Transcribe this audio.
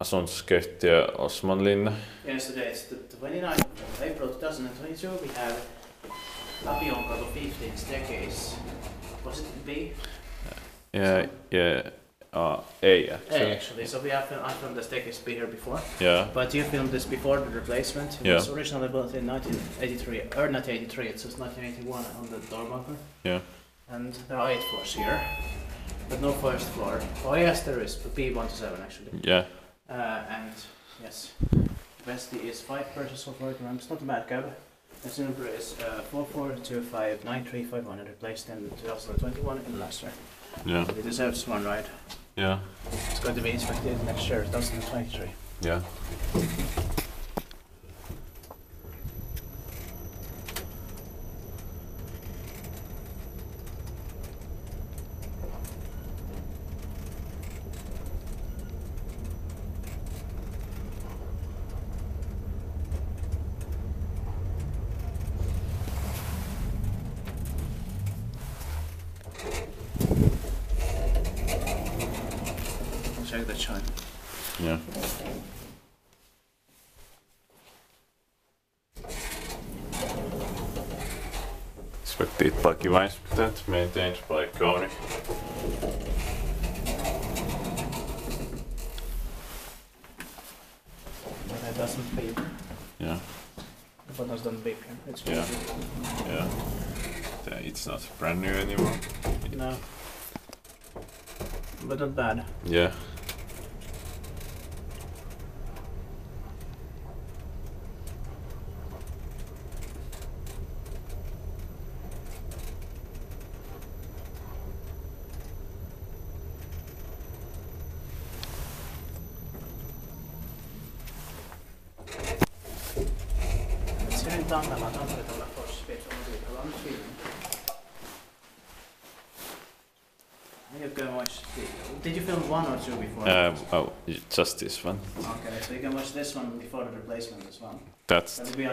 Asuntoskeittiö Osmanlinna. Yes, today it's the 29th of April 2022. We have Tapionkatu 15 staircase. Was it B? Yeah, A actually. A actually. So I filmed the staircase B here before. Yeah. But you filmed this before the replacement. It was originally built in 1983, or not 83, it says 1981 on the door bumper. Yeah. And there are 8 floors here, but no first floor. Oh yes, there is, but B1 to 7 actually. Yeah. And yes, capacity is 5 persons for 40 ramps, not a bad cab. The number is 44259351 and replaced in 2021 in Leicester. Yeah. It deserves one ride. Yeah. It's going to be inspected next year, 2023. Yeah. Check the chime. Yeah. Inspected by Kiva Inspectant, maintained by Kone. But it doesn't beep. Yeah. The buttons don't beep here. It's Yeah. Yeah. It's not brand new anymore. No. But not bad. Yeah. It's here in Tampere, Tampere, across space on the around Finland. You can watch. Did you film 1 or 2 before? Just this one. Okay, so you can watch this one before the replacement as well. That's That will be